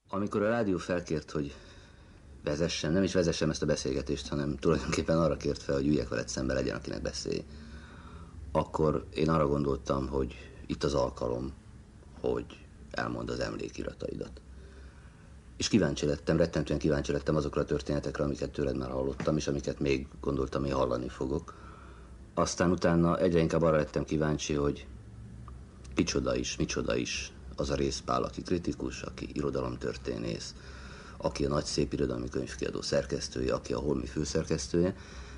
Amikor a rádió felkért, hogy vezessem, nem is vezessem ezt a beszélgetést, hanem tulajdonképpen arra kért fel, hogy üljek veled szembe, legyen, akinek beszélj, akkor én arra gondoltam, hogy itt az alkalom, hogy elmondd az emlékirataidat. És kíváncsi lettem, rettentően kíváncsi lettem azokra a történetekre, amiket tőled már hallottam, és amiket még gondoltam, hogy hallani fogok. Aztán utána egyre inkább arra lettem kíváncsi, hogy micsoda is az a Rézpál, aki kritikus, aki irodalomtörténész, aki a Nagy Szép Irodalmi Könyvkiadó szerkesztője, aki a Holmi főszerkesztője,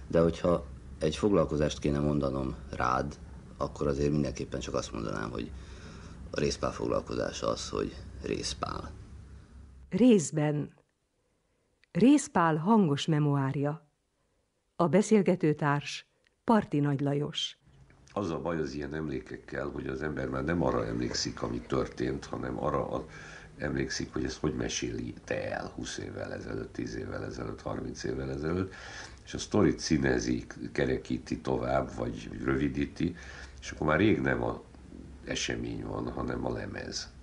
de hogyha egy foglalkozást kéne mondanom rád, akkor azért mindenképpen csak azt mondanám, hogy a Rézpál foglalkozása az, hogy Rézpál. Részben. Rézpál hangos memoárja. A beszélgetőtárs Parti Nagy Lajos. Az a baj az ilyen emlékekkel, hogy az ember már nem arra emlékszik, ami történt, hanem arra emlékszik, hogy ezt hogy meséli te el 20 évvel ezelőtt, 10 évvel ezelőtt, 30 évvel ezelőtt, és a sztorit színezi, kerekíti tovább, vagy rövidíti, és akkor már rég nem az esemény van, hanem a lemez,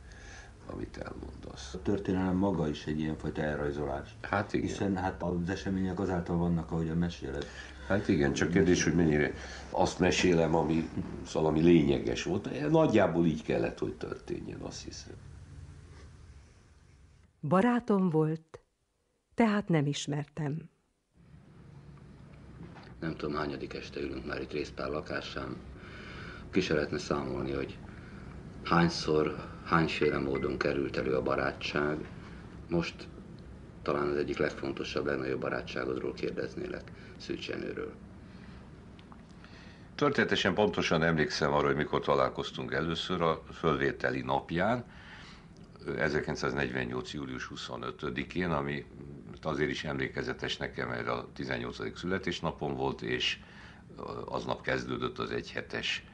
amit elmondasz. A történelem maga is egy ilyenfajta elrajzolás. Hát igen. Hiszen hát az események azáltal vannak, ahogy a meséled. Hát igen, csak kérdés, hogy mennyire azt mesélem, ami lényeges volt. Nagyjából így kellett, hogy történjen, azt hiszem. Barátom volt, tehát nem ismertem. Nem tudom, hányadik este ülünk már itt Rézpál lakásán. Ki se lehetne számolni, hogy hányszor, hányféle módon került elő a barátság. Most talán az egyik legfontosabb, legnagyobb barátságodról kérdeznélek, Szűcs Jenőről. Történetesen pontosan emlékszem arra, hogy mikor találkoztunk először a fölvételi napján, 1948. július 25-én, ami azért is emlékezetes nekem, mert a 18. születésnapom volt, és aznap kezdődött az egyhetes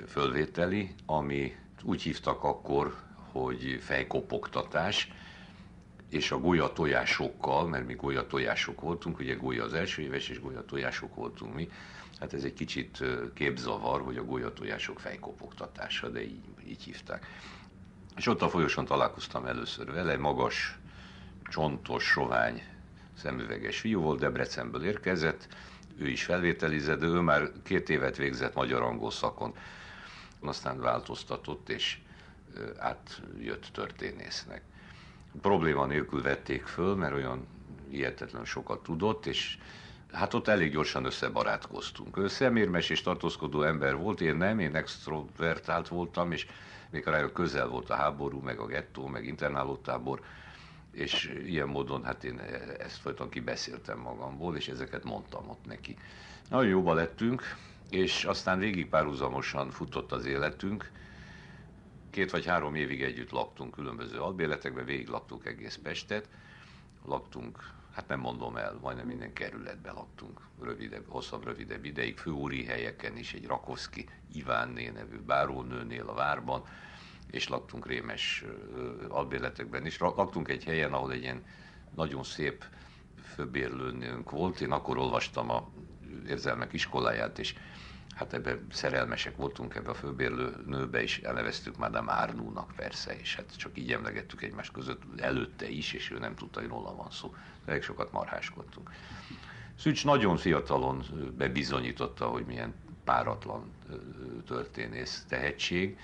fölvételi, ami úgy hívtak akkor, hogy fejkopogtatás, és a golyatojásokkal, mert mi golyatolyások voltunk, ugye golya az első éves, és golyatolyások voltunk mi, hát ez egy kicsit képzavar, hogy a golyatojások fejkopogtatása, de így hívták. És ott a folyosón találkoztam először vele, magas, csontos, sovány, szemüveges fiú volt, Debrecenből érkezett, ő is felvételizett, de ő már 2 évet végzett magyar-angol szakon, aztán változtatott, és átjött történésznek. Probléma nélkül vették föl, mert olyan hihetetlen sokat tudott, és hát ott elég gyorsan összebarátkoztunk. Ő szemérmes és tartózkodó ember volt, én nem, én extrovertált voltam, és még rájön közel volt a háború, meg a gettó, meg internálótábor, és ilyen módon hát én ezt folyton kibeszéltem magamból, és ezeket mondtam ott neki. Nagyon jóba lettünk, és aztán végig párhuzamosan futott az életünk. 2 vagy 3 évig együtt laktunk különböző albérletekben, végig laktuk egész Pestet, laktunk, hát nem mondom el, majdnem minden kerületben laktunk, rövidebb ideig, főúri helyeken is, egy Rakovszki Ivánné nevű bárónőnél a várban, és laktunk rémes albérletekben is. Laktunk egy helyen, ahol egy ilyen nagyon szép főbérlőnőnk volt, én akkor olvastam a érzelmek iskoláját, és hát ebben szerelmesek voltunk, ebbe a főbérlőnőbe is elneveztük Madame Arnoux-nak persze, és hát csak így emlegettük egymás között előtte is, és ő nem tudta, hogy róla van szó. Elég sokat marháskodtunk. Szűcs nagyon fiatalon bebizonyította, hogy milyen páratlan történész tehetség.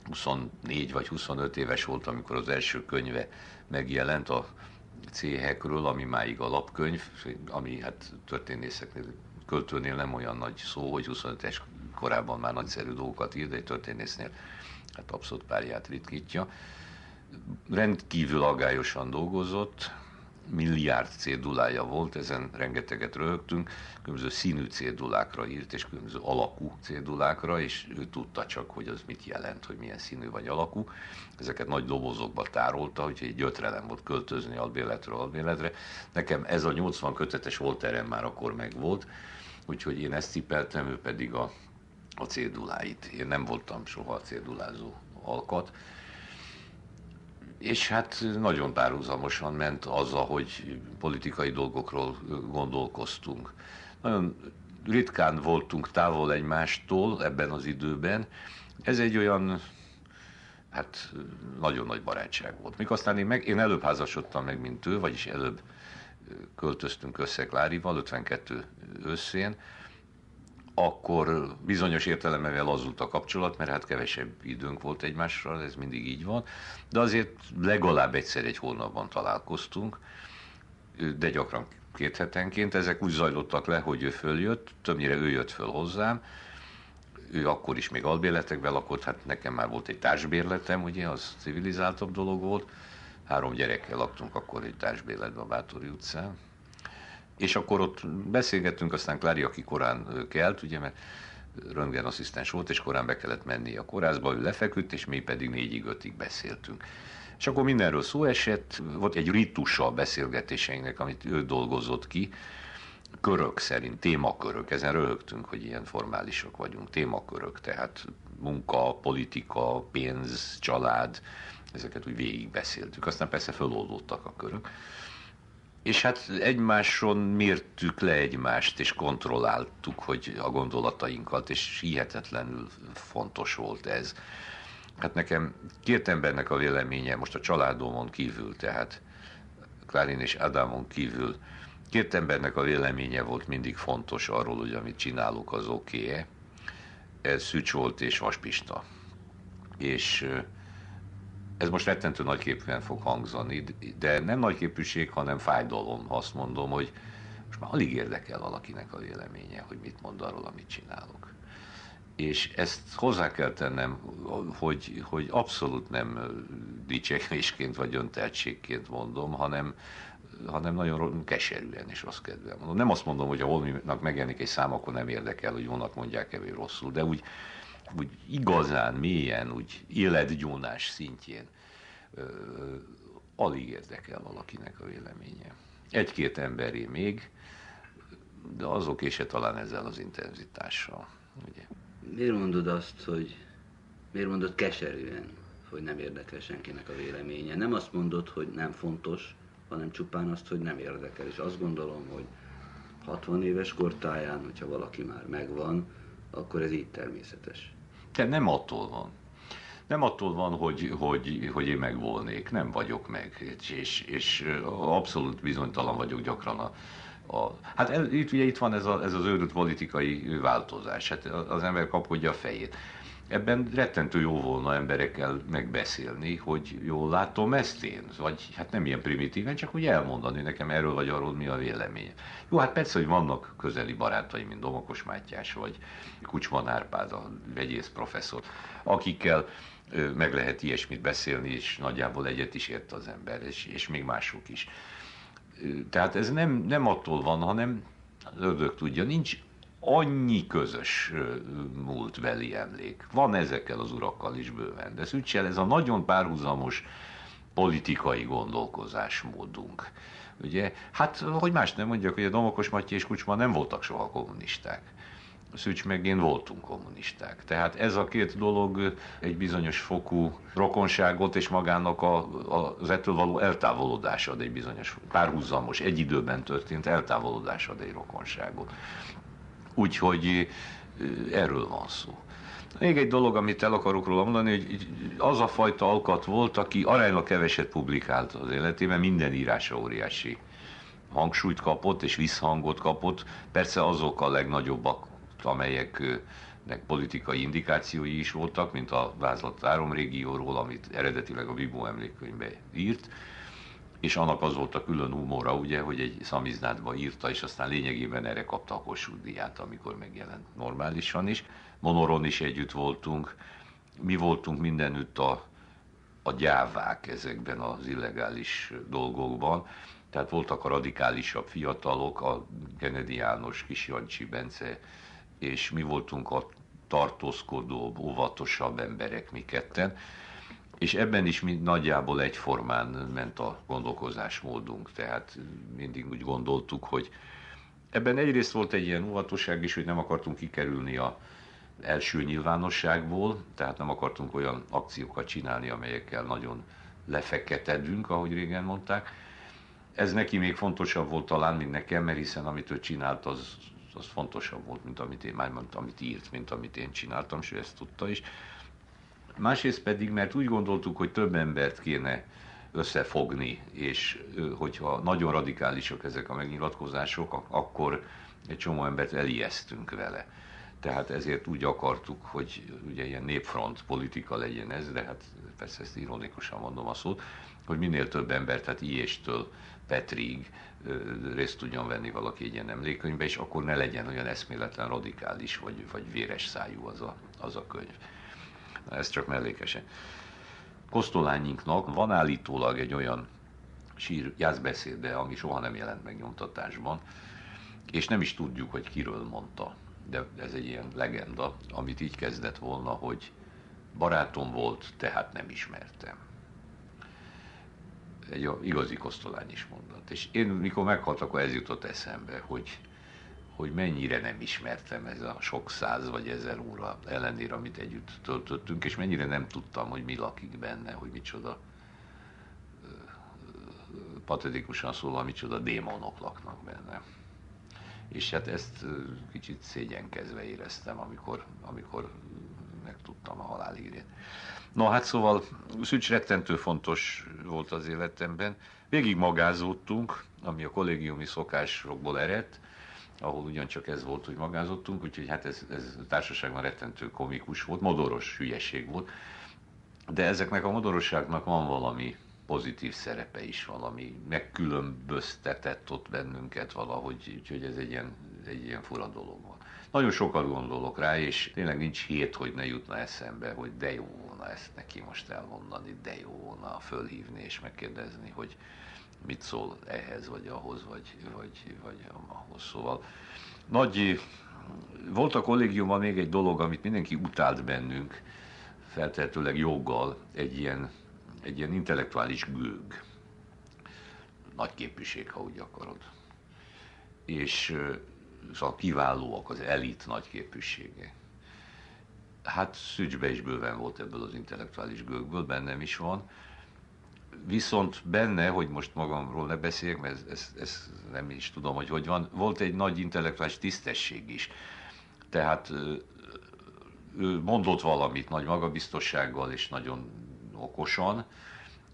24 vagy 25 éves volt, amikor az első könyve megjelent a céhekről, ami máig alapkönyv, ami hát történészeknél, költőnél nem olyan nagy szó, hogy 25-es korában már nagyszerű dolgokat ír, de egy történésznél hát abszolút párját ritkítja. Rendkívül aggályosan dolgozott, milliárd cédulája volt, ezen rengeteget röhögtünk, különböző színű cédulákra írt, és különböző alakú cédulákra, és ő tudta csak, hogy az mit jelent, hogy milyen színű vagy alakú. Ezeket nagy dobozokba tárolta, úgyhogy egy gyötrelem volt költözni albérletről albérletre. Nekem ez a 80 kötetes Voltaire már akkor megvolt, úgyhogy én ezt cipeltem, ő pedig a céduláit. Én nem voltam soha cédulázó alkat, és hát nagyon párhuzamosan ment az, ahogy politikai dolgokról gondolkoztunk. Nagyon ritkán voltunk távol egymástól ebben az időben. Ez egy olyan hát nagyon nagy barátság volt. Még aztán én előbb házasodtam meg, mint ő, vagyis előbb költöztünk össze Klárival, 52 őszén, akkor bizonyos értelemben lazult a kapcsolat, mert hát kevesebb időnk volt egymásra, ez mindig így van, de azért legalább egyszer egy hónapban találkoztunk, de gyakran 2 hetenként. Ezek úgy zajlottak le, hogy ő följött, többnyire ő jött föl hozzám, ő akkor is még albérletekben lakott, hát nekem már volt egy társbérletem, ugye, az civilizáltabb dolog volt, 3 gyerekkel laktunk akkor egy társbérletben a Bátori utcán, és akkor ott beszélgettünk, aztán Klári, aki korán kelt, ugye, mert röntgenasszisztens volt, és korán be kellett menni a kórházba, ő lefeküdt, és mi pedig 4-5-ig beszéltünk. És akkor mindenről szó esett, volt egy ritusa a beszélgetéseinknek, amit ő dolgozott ki, körök szerint, témakörök, ezen röhögtünk, hogy ilyen formálisak vagyunk, témakörök, tehát munka, politika, pénz, család, ezeket úgy végigbeszéltük, aztán persze föloldódtak a körök. És hát egymáson mértük le egymást, és kontrolláltuk, hogy a gondolatainkat, és hihetetlenül fontos volt ez. Hát nekem 2 embernek a véleménye, most a családomon kívül, tehát Klárin és Ádámon kívül, 2 embernek a véleménye volt mindig fontos arról, hogy amit csinálok, az oké-e. Ez Szücs volt és Vaspista. És ez most rettentő nagyképűen fog hangzani, de nem nagyképűség, hanem fájdalom, ha azt mondom, hogy most már alig érdekel valakinek a véleménye, hogy mit mond arról, amit csinálok. És ezt hozzá kell tennem, hogy abszolút nem dicsérésként vagy önteltségként mondom, hanem nagyon keserűen és rossz kedven mondom. Nem azt mondom, hogy ha holminak megjelenik egy szám, akkor nem érdekel, hogy vonat mondják-e vagy rosszul, de úgy igazán mélyen, úgy életgyónás szintjén alig érdekel valakinek a véleménye. 1-2 emberé még, de azoké se talán ezzel az intenzitással. Ugye? Miért mondod keserűen, hogy nem érdekel senkinek a véleménye? Nem azt mondod, hogy nem fontos, hanem csupán azt, hogy nem érdekel. És azt gondolom, hogy 60 éves kortáján, hogyha valaki már megvan, akkor ez így természetes. De nem attól van. Nem attól van, hogy én megvolnék, nem vagyok meg, és abszolút bizonytalan vagyok gyakran hát itt van ez az őrült politikai változás, hát az ember kapkodja a fejét. Ebben rettentő jó volna emberekkel megbeszélni, hogy jól látom ezt én, vagy hát nem ilyen primitíven, csak úgy elmondani nekem erről vagy arról mi a véleménye. Jó, hát persze, hogy vannak közeli barátaim, mint Domokos Mátyás, vagy Kucsman Árpád, a vegyész professzor, akikkel meg lehet ilyesmit beszélni, és nagyjából egyet is ért az ember, és még mások is. Tehát ez nem attól van, hanem az ördög tudja, nincs annyi közös múltbeli emlék. Van ezekkel az urakkal is bőven, de Szüccsel ez a nagyon párhuzamos politikai gondolkozásmódunk. Ugye, hát, hogy más nem mondjak, hogy a Domokos Matyi és Kucsma nem voltak soha kommunisták. Szücs meg én voltunk kommunisták. Tehát ez a 2 dolog egy bizonyos fokú rokonságot és magának az ettől való eltávolodás ad egy bizonyos párhuzamos, egy időben történt eltávolodás ad egy rokonságot. Úgyhogy erről van szó. Még egy dolog, amit el akarok róla mondani, hogy az a fajta alkat volt, aki aránylag keveset publikált az életében, minden írása óriási hangsúlyt kapott és visszhangot kapott. Persze azok a legnagyobbak, amelyeknek politikai indikációi is voltak, mint a Vázlat 3 régióról, amit eredetileg a Bibó emlékkönyvbe írt, és annak az volt a külön humora, ugye, hogy egy szamiznátba írta, és aztán lényegében erre kapta a Kossuth-díját, amikor megjelent normálisan is. Monoron is együtt voltunk, mi voltunk mindenütt a gyávák ezekben az illegális dolgokban, tehát voltak a radikálisabb fiatalok, a Kennedy János, Kis Jancsi Bence, és mi voltunk a tartózkodóbb, óvatosabb emberek mi ketten, és ebben is nagyjából egyformán ment a gondolkozásmódunk, tehát mindig úgy gondoltuk, hogy ebben egyrészt volt egy ilyen óvatosság is, hogy nem akartunk kikerülni az első nyilvánosságból, tehát nem akartunk olyan akciókat csinálni, amelyekkel nagyon lefeketedünk, ahogy régen mondták. Ez neki még fontosabb volt talán, mint nekem, mert hiszen amit ő csinált, az fontosabb volt, mint amit én, amit írt, mint amit én csináltam, és ő ezt tudta is. Másrészt pedig, mert úgy gondoltuk, hogy több embert kéne összefogni, és hogyha nagyon radikálisak ezek a megnyilatkozások, akkor egy csomó embert elijesztünk vele. Tehát ezért úgy akartuk, hogy ugye ilyen népfront politika legyen ez, de hát persze ezt ironikusan mondom a szót, hogy minél több ember, tehát Ilyestől Petrig részt tudjon venni valaki egy ilyen emlékkönyvbe, és akkor ne legyen olyan eszméletlen radikális, vagy véres szájú az a könyv. Na, ez csak mellékesen. Kosztolányinknak van állítólag egy olyan jászbeszéde, ami soha nem jelent meg nyomtatásban, és nem is tudjuk, hogy kiről mondta, de ez egy ilyen legenda, amit így kezdett volna, hogy barátom volt, tehát nem ismertem. Egy igazi kosztolányis mondat. És én, mikor meghalt, akkor ez jutott eszembe, hogy mennyire nem ismertem ez a sok száz vagy ezer óra ellenére, amit együtt töltöttünk, és mennyire nem tudtam, hogy mi lakik benne, hogy micsoda, patetikusan szólva, micsoda démonok laknak benne. És hát ezt kicsit szégyenkezve éreztem, amikor megtudtam a halálhírét. No, hát szóval Szücs rettentő fontos volt az életemben. Végig magázódtunk, ami a kollégiumi szokásokból eredt, ahol ugyancsak ez volt, hogy magázottunk, úgyhogy hát ez társaságban rettentő komikus volt, modoros hülyeség volt. De ezeknek a modorosságnak van valami pozitív szerepe is, valami megkülönböztetett ott bennünket valahogy, úgyhogy ez egy ilyen fura dolog volt. Nagyon sokat gondolok rá, és tényleg nincs hét, hogy ne jutna eszembe, hogy de jó volna ezt neki most elmondani, de jó volna fölhívni és megkérdezni, hogy mit szól ehhez, vagy ahhoz, vagy ahhoz. Szóval volt a kollégiumban még egy dolog, amit mindenki utált bennünk, feltehetőleg joggal, egy ilyen intellektuális gőg. Nagy képűség, ha úgy akarod. És szóval kiválóak, az elit nagy képűsége. Hát Szücsbe is bőven volt ebből az intellektuális gőgből, bennem is van. Viszont benne, hogy most magamról ne beszéljek, mert ez nem is tudom, hogy van, volt egy nagy intellektuális tisztesség is. Tehát ő mondott valamit nagy magabiztossággal és nagyon okosan,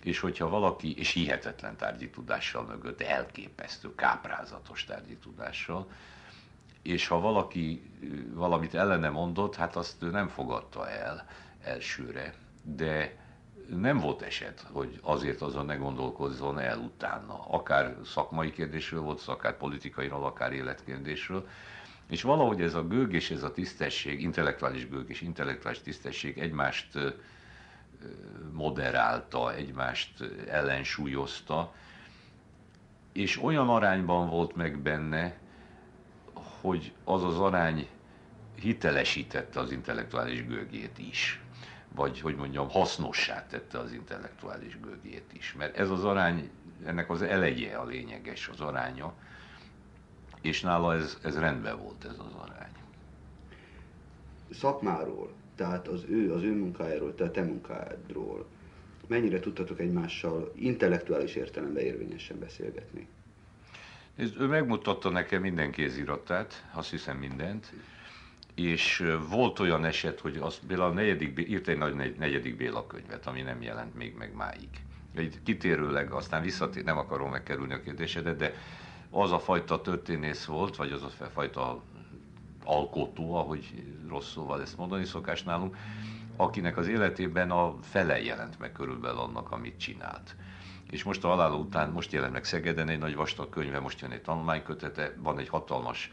és hogyha valaki, és hihetetlen tárgyi tudással mögött, elképesztő, káprázatos tárgyi tudással, és ha valaki valamit ellene mondott, hát azt ő nem fogadta el elsőre, de nem volt eset, hogy azért azon ne gondolkozzon el utána. Akár szakmai kérdésről volt, akár politikairól, akár életkérdésről. És valahogy ez a gőg és ez a tisztesség, intellektuális gőg és intellektuális tisztesség egymást moderálta, egymást ellensúlyozta, és olyan arányban volt meg benne, hogy az az arány hitelesítette az intellektuális gőgét is. Vagy, hogy mondjam, hasznossá tette az intellektuális gőgét is. Mert ez az arány, ennek az eleje a lényeges, az aránya, és nála ez rendben volt, ez az arány. Szakmáról, tehát az ő munkájáról, tehát te munkádról, mennyire tudtatok egymással intellektuális értelemben érvényesen beszélgetni? Ő megmutatta nekem minden kéziratát, azt hiszem mindent, és volt olyan eset, hogy például írt egy nagy negyedik Béla könyvet, ami nem jelent még meg máig. Egy kitérőleg, aztán visszatér, nem akarom megkerülni a kérdésedet, de az a fajta történész volt, vagy az a fajta alkotó, ahogy rossz szóval ezt mondani szokás nálunk, akinek az életében a fele jelent meg körülbelül annak, amit csinált. És most a halála után, most jelent meg Szegeden egy nagy vastag könyve, most jön egy tanulmánykötete, van egy hatalmas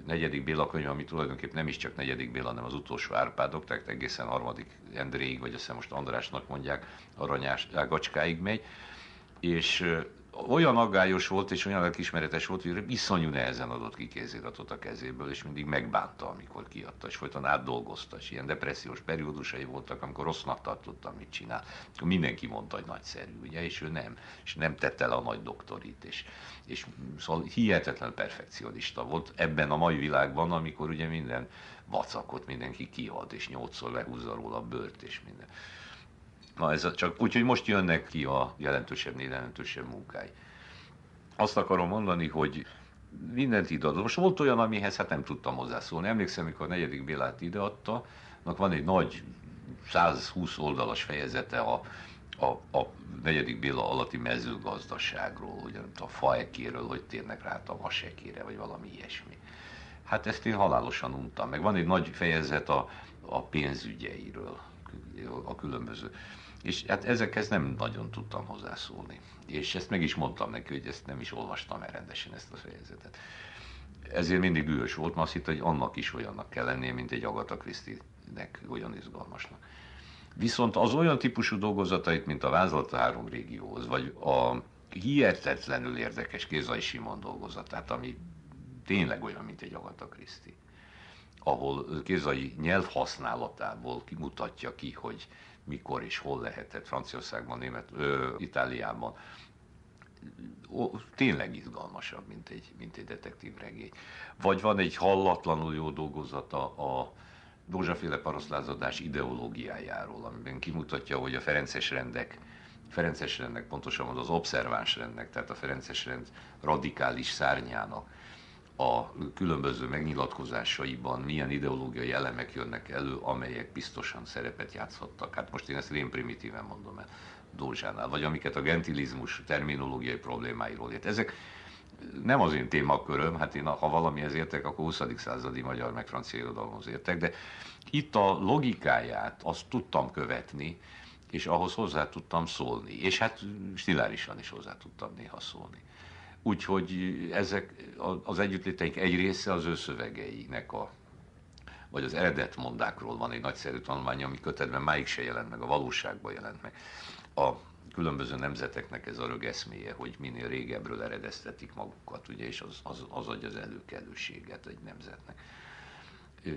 negyedik Béla könyv, ami tulajdonképpen nem is csak negyedik Béla, hanem az utolsó Árpádok, tehát egészen harmadik Endréig, vagy azt hiszem most Andrásnak mondják, Aranyás Ágacskáig megy, és olyan aggályos volt, és olyan lelkiismeretes volt, hogy iszonyú nehezen adott ki kéziratot a kezéből, és mindig megbánta, amikor kiadta, és folyton átdolgozta, és ilyen depressziós periódusai voltak, amikor rossznak tartottam, mit csinál. Akkor mindenki mondta, hogy nagyszerű, ugye, és ő nem. És nem tette le a nagy doktorit, és szóval hihetetlen perfekcionista volt ebben a mai világban, amikor ugye minden vacakot mindenki kiad, és 8-szor lehúzza róla a bőrt, és minden. Na ez csak, úgyhogy most jönnek ki a jelentősebbnél jelentősebb munkái. Azt akarom mondani, hogy mindent ideadott. Most volt olyan, amihez hát nem tudtam hozzászólni. Emlékszem, amikor a negyedik Bélát ideadta, van egy nagy 120 oldalas fejezete a 4. Béla alatti mezőgazdaságról, ugye a faekéről, hogy térnek rá a vasekére, vagy valami ilyesmi. Hát ezt én halálosan untam. Meg van egy nagy fejezet a pénzügyeiről, a különböző. És hát ezekhez nem nagyon tudtam hozzászólni. És ezt meg is mondtam neki, hogy ezt nem is olvastam el rendesen, ezt a fejezetet. Ezért mindig dühös volt, mert azt hitt, hogy annak is olyannak kell lennie, mint egy Agatha Christie-nek, olyan izgalmasnak. Viszont az olyan típusú dolgozatait, mint a Vázlat a 3 régióhoz, vagy a hihetetlenül érdekes Kézai Simon dolgozatát, ami tényleg olyan, mint egy Agatha Christie, ahol Kézai nyelvhasználatából kimutatja ki, hogy mikor és hol lehetett Franciaországban, Itáliában. Tényleg izgalmasabb, mint egy detektívregény. Vagy van egy hallatlanul jó dolgozata a Dózsa-féle parasztlázadás ideológiájáról, amiben kimutatja, hogy a Ferences rendnek, pontosabban az obszerváns rendnek, tehát a Ferences rend radikális szárnyának a különböző megnyilatkozásaiban milyen ideológiai elemek jönnek elő, amelyek biztosan szerepet játszhattak. Hát most én ezt rém primitíven mondom el Dózsánál, vagy amiket a gentilizmus terminológiai problémáiról ért. Ezek nem az én témaköröm, hát én ha valamihez értek, akkor 20. századi magyar meg francia irodalomhoz értek, de itt a logikáját azt tudtam követni, és ahhoz hozzá tudtam szólni, és hát stilárisan is hozzá tudtam néha szólni. Úgyhogy ezek az együttléteink egy része az ő szövegeinek, vagy az eredetmondákról van egy nagyszerű tanulmány, ami kötetben máig se jelent meg, a valóságban jelent meg. A különböző nemzeteknek ez a rögeszméje, hogy minél régebbről eredeztetik magukat, ugye, és az adja az előkelőséget egy nemzetnek.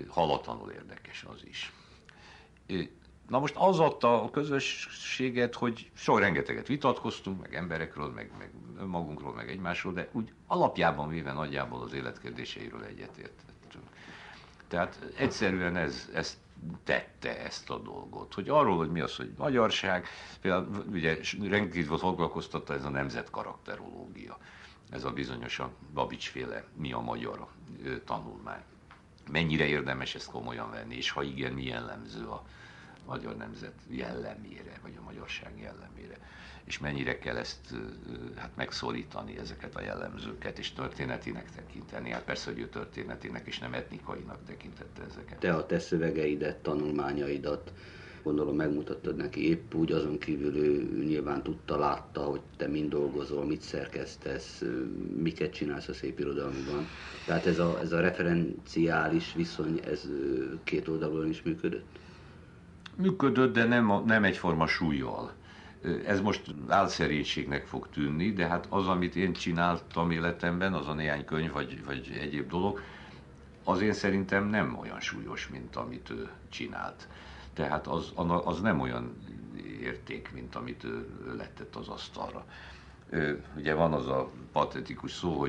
Hallatlanul érdekes az is. Na most az adta a közösséget, hogy rengeteget vitatkoztunk, meg emberekről, meg önmagunkról, meg egymásról, de úgy alapjában véve nagyjából az életkérdéseiről egyetértettünk. Tehát egyszerűen ez tette ezt a dolgot, hogy arról, hogy mi az, hogy magyarság, például ugye rendkívül foglalkoztatta ez a nemzetkarakterológia, ez a bizonyosan Babics-féle mi a magyar tanulmány. Mennyire érdemes ezt komolyan venni, és ha igen, mi jellemző a magyar nemzet jellemére, vagy a magyarság jellemére, és mennyire kell ezt hát megszólítani, ezeket a jellemzőket, és történetinek tekinteni. Hát persze, hogy ő történetinek, és nem etnikainak tekintette ezeket. Te a te szövegeidet, tanulmányaidat, gondolom megmutattad neki épp úgy, azon kívül ő nyilván tudta, látta, hogy te mind dolgozol, mit szerkesztesz, miket csinálsz a szép irodalomban. Tehát ez a referenciális viszony, ez két oldalon is működött? Működött, de nem egyforma súllyal. Ez most álszerénységnek fog tűnni, de hát az, amit én csináltam életemben, az a néhány könyv vagy egyéb dolog, az én szerintem nem olyan súlyos, mint amit ő csinált. Tehát az nem olyan érték, mint amit ő lettett az asztalra. Ugye van az a patetikus szó,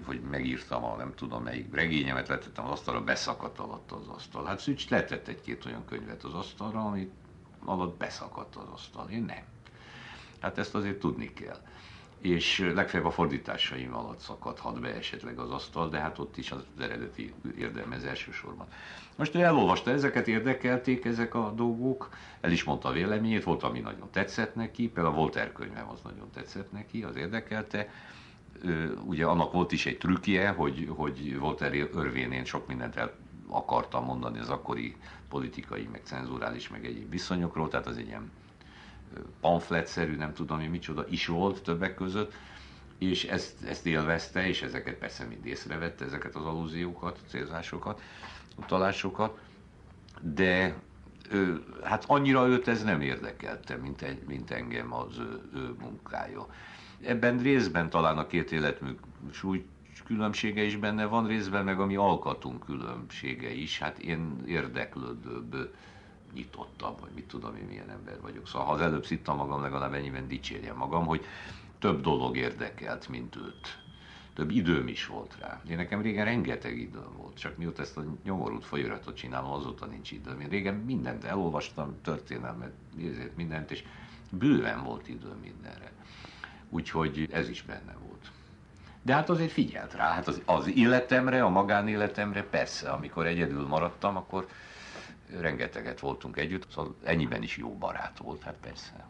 hogy megírtam a nem tudom melyik regényemet, letettem az asztalra, beszakadt alatt az asztal. Hát Szűcs letett egy-két olyan könyvet az asztalra, amit alatt beszakadt az asztal. Én nem. Hát ezt azért tudni kell. És legfeljebb a fordításaim alatt szakadhat be esetleg az asztal, de hát ott is az eredeti érdemez elsősorban. Most ő elolvasta ezeket, érdekelték ezek a dolgok, el is mondta a véleményét, volt, ami nagyon tetszett neki, például a Voltaire könyvem az nagyon tetszett neki, az érdekelte. Ugye annak volt is egy trükkje, hogy Voltaire örvén én sok mindent el akartam mondani az akkori politikai, meg cenzurális, meg egyéb viszonyokról, tehát az egy ilyen pamfletszerű, nem tudom, hogy micsoda is volt többek között, és ezt élvezte, és ezeket persze mind észrevette, ezeket az allúziókat, célzásokat, utalásokat, de hát annyira őt ez nem érdekelte, mint engem az ő munkája. Ebben részben talán a két életmű súly különbsége is benne van, részben meg a mi alkatunk különbsége is. Hát én érdeklődőbb, nyitottabb, vagy mit tudom én, milyen ember vagyok. Szóval ha az előbb szittam magam, legalább ennyiben dicsérjem magam, hogy több dolog érdekelt, mint őt. Több időm is volt rá. Én nekem régen rengeteg időm volt, csak mióta ezt a nyomorult folyóiratot csinálom, azóta nincs időm. Én régen mindent elolvastam, történelmet, mindent, és bőven volt időm mindenre. Úgyhogy ez is benne volt. De hát azért figyelt rá, hát az életemre, a magánéletemre persze, amikor egyedül maradtam, akkor rengeteget voltunk együtt, szóval ennyiben is jó barát volt, hát persze.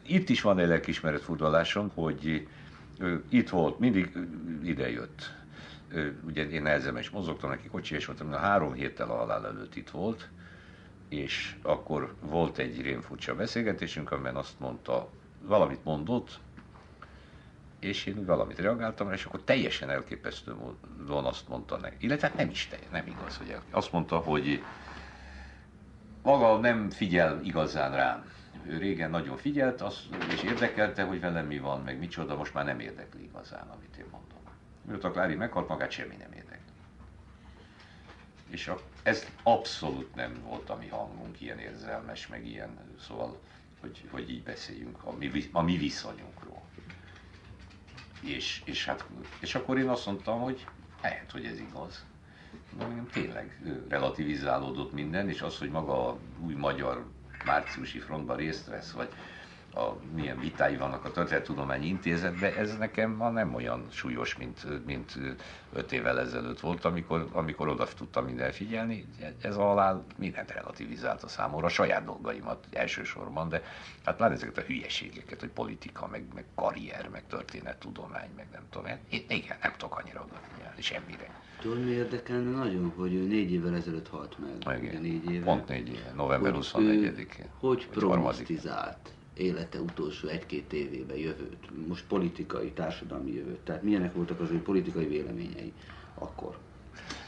Itt is van egy lelkiismeretfurdalásom, hogy itt volt, mindig ide jött. Ugye én nehezemen is mozogtam, neki kocsi, és voltam, 3 héttel a halál előtt itt volt, és akkor volt egy rémfurcsa beszélgetésünk, amiben azt mondta, valamit mondott, és én valamit reagáltam, és akkor teljesen elképesztő módon azt mondta neki. Illetve hát nem is nem igaz, hogy azt mondta, hogy maga nem figyel igazán rám. Ő régen nagyon figyelt, és érdekelte, hogy velem mi van, meg micsoda, most már nem érdekli igazán, amit én mondom. Mióta Klári meghalt, magát semmi nem érdekli. És ez abszolút nem volt a mi hangunk, ilyen érzelmes, meg ilyen, szóval, hogy így beszéljünk a mi viszonyunkról. És akkor én azt mondtam, hogy lehet, hogy ez igaz. De tényleg relativizálódott minden, és az, hogy maga a új magyar márciusi frontban részt vesz, vagy milyen vitái vannak a Történettudományi Intézetben, ez nekem ma nem olyan súlyos, mint 5 évvel ezelőtt volt, amikor oda tudtam minden figyelni. Ez a halál mindent relativizált a számomra, a saját dolgaimat elsősorban, de hát pláne ezeket a hülyeségeket, hogy politika, meg karrier, meg történettudomány, meg nem tudom, igen, nem tudok annyira odafigyelni semmire. Tudod, mi érdekelne nagyon, hogy ő 4 évvel ezelőtt halt meg. Igen, 4 éve. pont 4 éve, november 24-én. Hogy prognosztizált élete utolsó 1-2 évében jövőt, most politikai, társadalmi jövőt, tehát milyenek voltak az ő politikai véleményei akkor?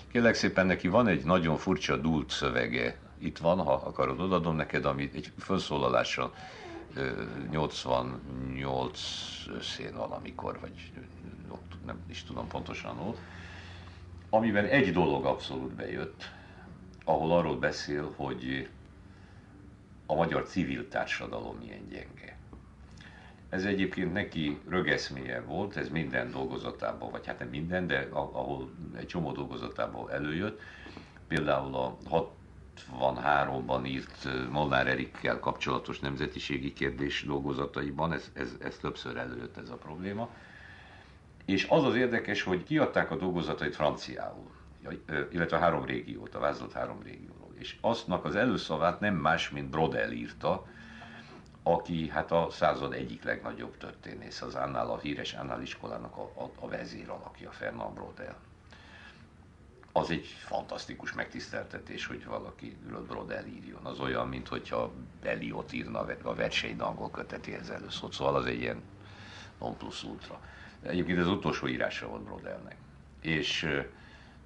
Kérlek szépen, neki van egy nagyon furcsa dúlt szövege, itt van, ha akarod, odadom neked, amit egy felszólalással 88 őszén valamikor, vagy nem is tudom pontosan ott, amiben egy dolog abszolút bejött, ahol arról beszél, hogy a magyar civil társadalom milyen gyenge. Ez egyébként neki rögeszméje volt, ez minden dolgozatában, vagy hát nem minden, de ahol egy csomó dolgozatában előjött. Például a 63-ban írt Molnár Erikkel kapcsolatos nemzetiségi kérdés dolgozataiban, ez többször előjött ez a probléma. És az az érdekes, hogy kiadták a dolgozatait franciául, illetve a 3 régiót, a vázolt 3 régióról. És aztnak az előszavát nem más, mint Brodel írta, aki hát a század egyik legnagyobb történész, az Annál, a híres Annál iskolának a vezéralakja, Fernand Brodel. Az egy fantasztikus megtiszteltetés, hogy valaki Brodel írjon. Az olyan, mint hogyha Eliot írna a Versei angol kötetéhez előszót, szóval az egy ilyen non plus ultra. Egyébként ez utolsó írása volt Brodelnek. És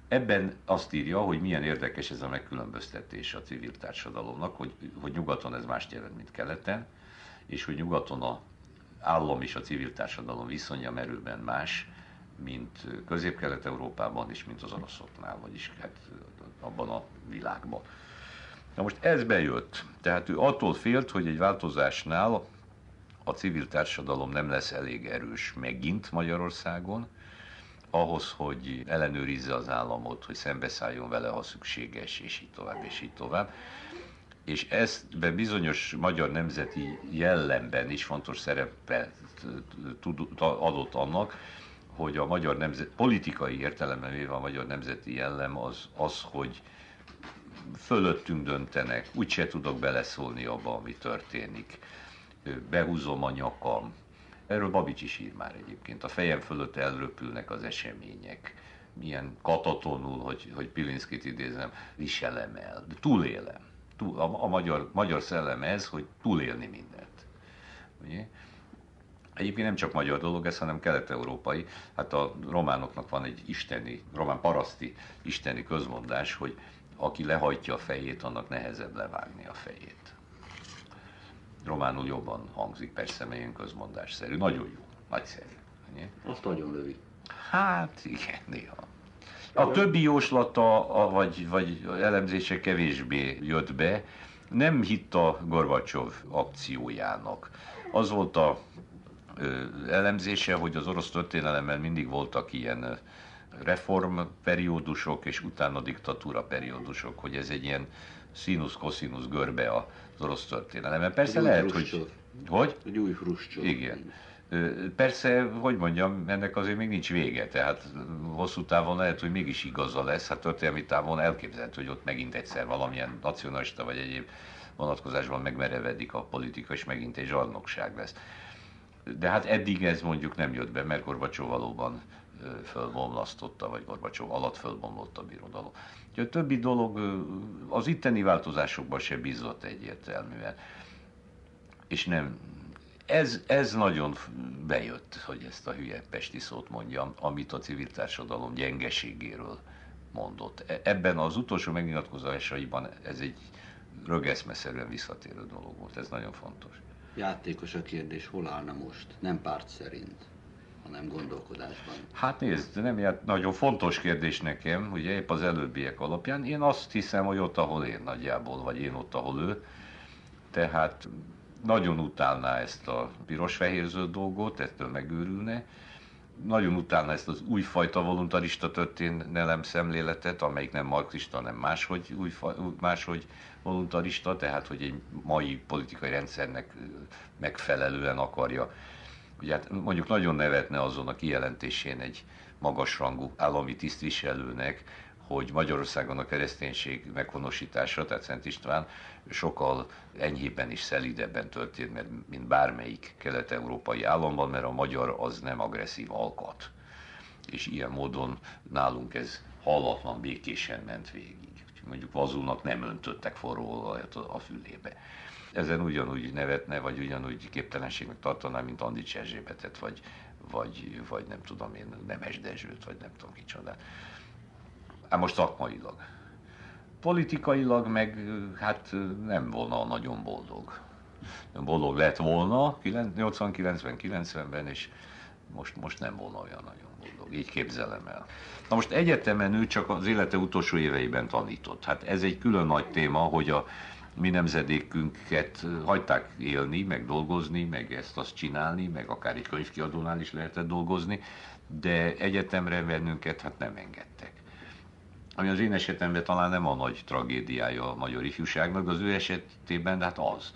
ebben azt írja, hogy milyen érdekes ez a megkülönböztetés a civil társadalomnak, hogy nyugaton ez mást jelent, mint keleten, és hogy nyugaton az állam és a civil társadalom viszonya merőben más, mint Közép-Kelet-Európában és mint az oroszoknál, vagyis hát abban a világban. Na most ez bejött, tehát ő attól félt, hogy egy változásnál a civil társadalom nem lesz elég erős megint Magyarországon, ahhoz, hogy ellenőrizze az államot, hogy szembeszálljon vele, ha szükséges, és így tovább, és így tovább. És ezben bizonyos magyar nemzeti jellemben is fontos szerepet adott annak, hogy a magyar nemzet, politikai értelemben véve a magyar nemzeti jellem az, hogy fölöttünk döntenek, úgyse tudok beleszólni abba, ami történik. Behúzom a nyakam. Erről Babics is ír már egyébként. A fejem fölött elröpülnek az események. Milyen katatonul, hogy Pilinszkit idézem, viselem el. De túlélem. A magyar szellem ez, hogy túlélni mindent. Ugye? Egyébként nem csak magyar dolog ez, hanem kelet-európai. Hát a románoknak van egy román paraszti isteni közmondás, hogy aki lehajtja a fejét, annak nehezebb levágni a fejét. Románul jobban hangzik, persze, melyen közmondásszerű. Nagyon jó, nagyszerű. Ugye? Azt nagyon lövi. Hát igen, néha. A többi jóslata, vagy elemzése kevésbé jött be. Nem hitt a Gorbacsov akciójának. Az volt a elemzése, hogy az orosz történelemmel mindig voltak ilyen reformperiódusok, és utána diktatúra periódusok, hogy ez egy ilyen színusz-koszinusz görbe az orosz történelemben. Persze lehet, hogy... Hogy? Egy új Hruscsov. Igen. Persze, hogy mondjam, ennek azért még nincs vége, tehát hosszú távon lehet, hogy mégis igaza lesz, hát történelmi távon elképzelhető, hogy ott megint egyszer valamilyen nacionalista vagy egyéb vonatkozásban megmerevedik a politika, és megint egy zsarnokság lesz. De hát eddig ez mondjuk nem jött be, mert Gorbacsov valóban fölbomlasztotta, vagy Gorbacsov alatt fölbomlott a birodalom. A többi dolog az itteni változásokban se bízott egyértelműen. És nem, ez nagyon bejött, hogy ezt a hülye pesti szót mondjam, amit a civil társadalom gyengeségéről mondott. Ebben az utolsó megnyilatkozásaiban ez egy rögeszmeszerűen visszatérő dolog volt, ez nagyon fontos. Játékos a kérdés, hol állna most? Nem párt szerint, hanem gondolkodásban. Hát nézd, nem nagyon fontos kérdés nekem, ugye épp az előbbiek alapján. Én azt hiszem, hogy ott, ahol én nagyjából, vagy én ott, ahol ő. Tehát nagyon utálná ezt a piros-fehér-zöld dolgot, ettől megőrülne. Nagyon utálná ezt az újfajta voluntarista történelem szemléletet, amelyik nem marxista, hanem máshogy voluntarista, tehát hogy egy mai politikai rendszernek megfelelően akarja. Ugye hát mondjuk nagyon nevetne azon a kijelentésén egy magasrangú állami tisztviselőnek, hogy Magyarországon a kereszténység meghonosítása, tehát Szent István sokkal enyhébben és szelídebben történt, mint bármelyik kelet-európai államban, mert a magyar az nem agresszív alkat. És ilyen módon nálunk ez hallatlan békésen ment végig. Mondjuk Vazulnak nem öntöttek forró olajat a fülébe. Ezen ugyanúgy nevetne, vagy ugyanúgy képtelenségnek tartaná, mint Andics Erzsébetet, vagy nem tudom én, Nemes Dezsőt, vagy nem tudom kicsodát. Hát most szakmailag. Politikailag meg hát nem volna nagyon boldog. Boldog lett volna 89-ben, 90-ben, és most nem volna olyan nagyon boldog. Így képzelem el. Na most egyetemen ő csak az élete utolsó éveiben tanított. Hát ez egy külön nagy téma, hogy a mi nemzedékünket hagyták élni, meg dolgozni, meg ezt-azt csinálni, meg akár egy könyvkiadónál is lehetett dolgozni, de egyetemre bennünket hát nem engedtek. Ami az én esetemben talán nem a nagy tragédiája a magyar ifjúságnak, de az ő esetében hát az.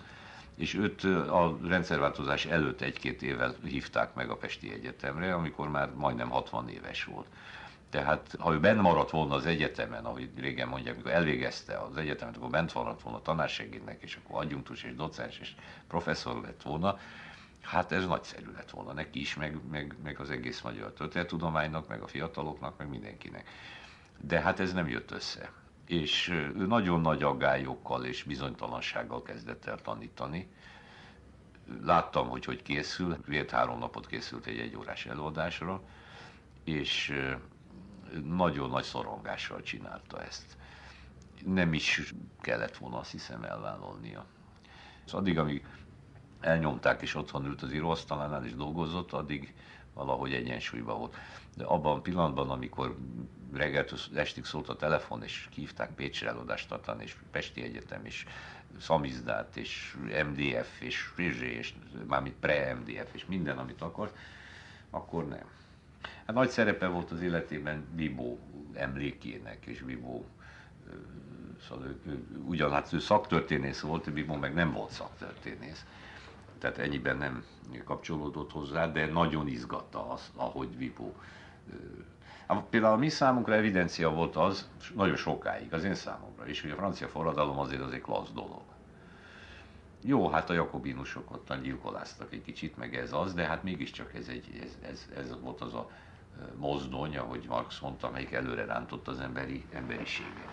És őt a rendszerváltozás előtt egy-két évvel hívták meg a Pesti Egyetemre, amikor már majdnem 60 éves volt. Tehát ha ő bent maradt volna az egyetemen, ahogy régen mondják, amikor elvégezte az egyetemet, akkor bent maradt volna tanársegédnek, és akkor adjunktus és docens és professzor lett volna, hát ez nagyszerű lett volna neki is, meg az egész magyar történettudománynak, meg a fiataloknak, meg mindenkinek. De hát ez nem jött össze. És ő nagyon nagy aggályokkal és bizonytalansággal kezdett el tanítani. Láttam, hogy készül, 2-3 napot készült egy 1 órás előadásra, és nagyon nagy szorongással csinálta ezt. Nem is kellett volna, azt hiszem, elvállalnia. Szóval addig, amíg elnyomták és otthon ült az íróasztalánál és dolgozott, addig valahogy egyensúlyban volt. De abban a pillanatban, amikor reggeltől estig szólt a telefon, és hívták Pécsre előadást tartani, és Pesti Egyetem, és Szamizdát, és MDF, és Frizsé, és mármint pre-MDF, és minden, amit akart, akkor nem. Hát nagy szerepe volt az életében Bibó emlékének, és Bibó, szóval ugyan hát ő szaktörténész volt, Bibó meg nem volt szaktörténész. Tehát ennyiben nem kapcsolódott hozzá, de nagyon izgatta az, ahogy Bibó. Például a mi számunkra evidencia volt az, nagyon sokáig, az én számomra is, hogy a francia forradalom azért az egy klassz dolog. Jó, hát a jakobinusok ott gyilkoláztak egy kicsit, meg ez az, de hát mégiscsak ez volt az a mozdony, ahogy Marx mondta, amelyik előre rántott az emberiséget.